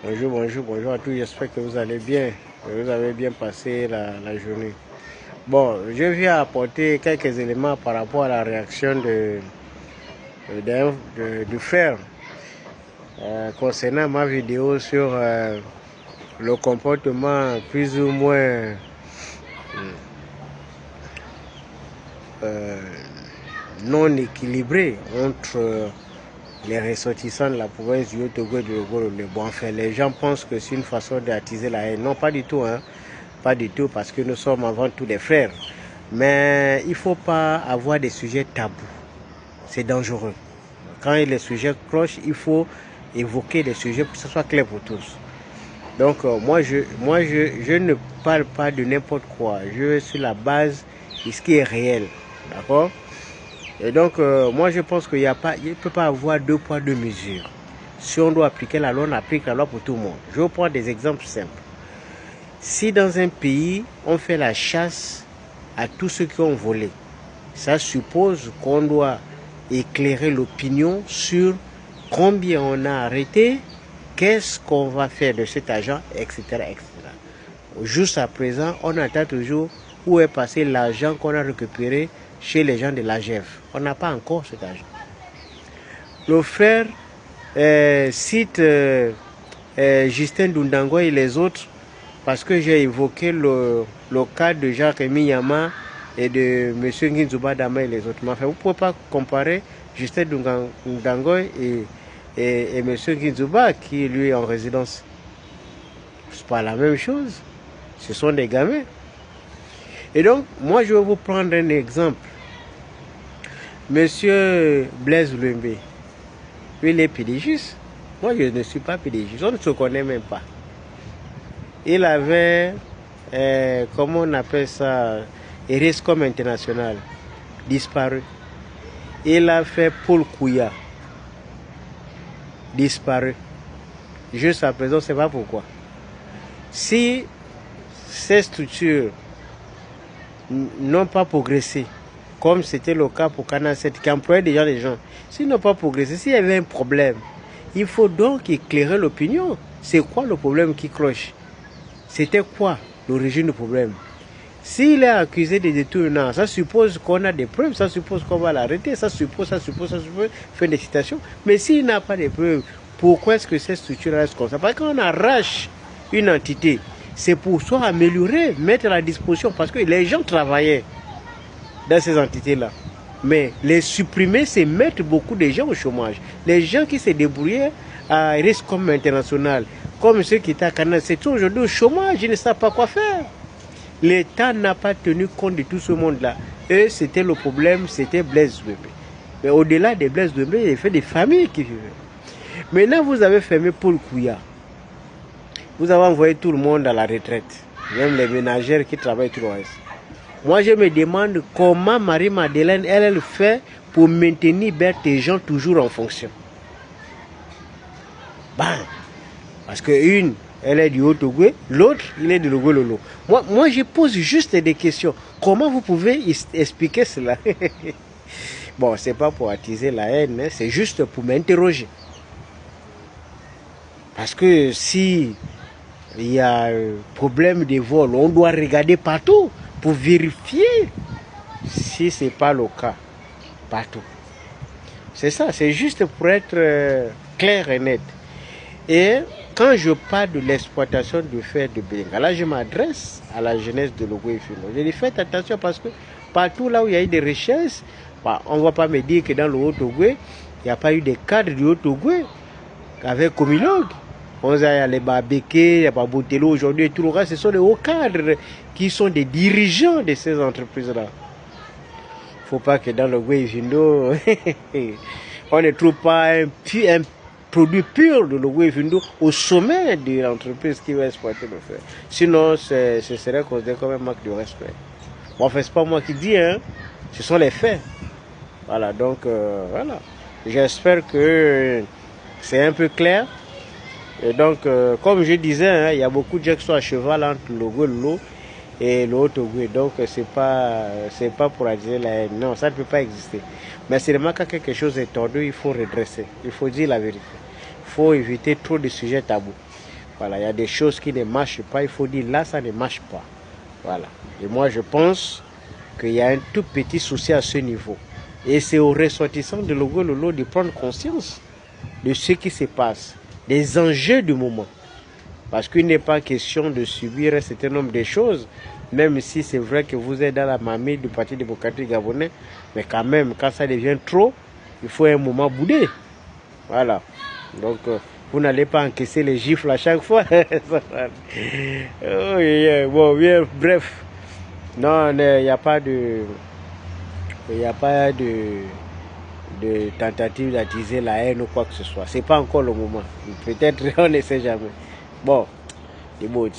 Bonjour, bonjour, bonjour à tous. J'espère que vous allez bien. Que vous avez bien passé la journée. Bon, je viens apporter quelques éléments par rapport à la réaction du frère concernant ma vidéo sur le comportement plus ou moins non équilibré entre les ressortissants de la province du Haut-Togo et du Logololo. Bon, enfin, les gens pensent que c'est une façon d'attiser la haine. Non, pas du tout, hein. Pas du tout, parce que nous sommes avant tout des frères. Mais il ne faut pas avoir des sujets tabous. C'est dangereux. Quand les sujets clochent, il faut évoquer des sujets pour que ce soit clair pour tous. Donc, moi, je ne parle pas de n'importe quoi. Je vais sur la base de ce qui est réel. D'accord? Et donc, moi, je pense qu'il ne peut pas avoir deux poids, deux mesures. Si on doit appliquer la loi, on applique la loi pour tout le monde. Je vais prendre des exemples simples. Si dans un pays, on fait la chasse à tous ceux qui ont volé, ça suppose qu'on doit éclairer l'opinion sur combien on a arrêté, qu'est-ce qu'on va faire de cet argent, etc., etc. Juste à présent, on attend toujours où est passé l'argent qu'on a récupéré chez les gens de l'AGF. On n'a pas encore cet argent. Le frère cite Justin Dundango et les autres parce que j'ai évoqué le cas de Jacques-Rémy Yama et de M. Nginzuba Dama et les autres. Mais enfin, vous ne pouvez pas comparer Justin Dundango et M. Nginzuba qui lui est en résidence. Ce n'est pas la même chose. Ce sont des gamins. Et donc, moi, je vais vous prendre un exemple. Monsieur Blaise Lembe, lui, il est pédégiste. Moi, je ne suis pas pédégiste. On ne se connaît même pas. Il avait, comment on appelle ça, Erescom International, disparu. Il a fait Paul Kouya, disparu. Juste à présent, on ne sait pas pourquoi. Si ces structures n'ont pas progressé, comme c'était le cas pour Canal 7, qui employait déjà les gens, s'ils n'ont pas progressé, s'il y avait un problème, il faut donc éclairer l'opinion. C'est quoi le problème qui cloche? C'était quoi l'origine du problème? S'il est accusé de détournement, ça suppose qu'on a des preuves, ça suppose qu'on va l'arrêter, ça suppose, fin des citations. Mais s'il n'a pas de preuves, pourquoi est-ce que cette structure reste comme ça? Parce qu'on arrache une entité, c'est pour soit améliorer, mettre à la disposition, parce que les gens travaillaient dans ces entités-là. Mais les supprimer, c'est mettre beaucoup de gens au chômage. Les gens qui se débrouillaient à risque comme international, comme ceux qui étaient à Canada, c'est aujourd'hui au chômage, ils ne savent pas quoi faire. L'État n'a pas tenu compte de tout ce monde-là. Et c'était le problème, c'était Blaise Lembe. Mais au-delà de Blaise Lembe, il y a fait des familles qui vivaient. Maintenant, vous avez fermé Paul Kouya. Vous avez envoyé tout le monde à la retraite. Même les ménagères qui travaillent tout le reste. Moi, je me demande comment Marie-Madeleine, elle fait pour maintenir des gens toujours en fonction. Ben, parce que une, elle est du Haut-Togo, l'autre, il est du Logololo. Moi, je pose juste des questions. Comment vous pouvez expliquer cela? Bon, c'est pas pour attiser la haine, hein, c'est juste pour m'interroger. Parce que si il y a un problème de vol, on doit regarder partout pour vérifier si ce n'est pas le cas. Partout. C'est ça, c'est juste pour être clair et net. Et quand je parle de l'exploitation du fer de Benga, là je m'adresse à la jeunesse de Logo-Ifino. Je dis faites attention parce que partout là où il y a eu des richesses, bah, on ne va pas me dire que dans le Haut-Togo, il n'y a pas eu des cadres du Haut-Togo avec Comilog. On a les Babeke, il y a Babotelo aujourd'hui et tout le reste, ce sont les hauts cadres qui sont des dirigeants de ces entreprises-là. Il ne faut pas que dans le Logo-Ifino, on ne trouve pas un produit pur de Logo-Ifino au sommet de l'entreprise qui va exploiter le fer. Sinon, ce serait considéré comme un manque de respect. Bon, enfin, ce n'est pas moi qui dis, hein. Ce sont les faits. Voilà, donc, voilà. J'espère que c'est un peu clair. Et donc, comme je disais, hein, il y a beaucoup de gens qui sont à cheval entre le Logololo et le Haut-Togo. Donc, c'est pas pour attiser la haine. Non, ça ne peut pas exister. Mais c'est vraiment quand quelque chose est tordu, il faut redresser. Il faut dire la vérité. Il faut éviter trop de sujets tabous. Voilà, il y a des choses qui ne marchent pas, il faut dire là, ça ne marche pas. Voilà. Et moi, je pense qu'il y a un tout petit souci à ce niveau. Et c'est aux ressortissants de Logololo de prendre conscience de ce qui se passe, des enjeux du moment. Parce qu'il n'est pas question de subir un certain nombre de choses, même si c'est vrai que vous êtes dans la mamie du Parti démocratique gabonais, mais quand même, quand ça devient trop, il faut un moment bouder. Voilà. Donc, vous n'allez pas encaisser les gifles à chaque fois. Oh, yeah. Bon, bien, bref. Non, il n'y a pas de... Il n'y a pas de tentative d'attiser la haine ou quoi que ce soit. C'est pas encore le moment. Peut-être on ne sait jamais. Bon, les mots.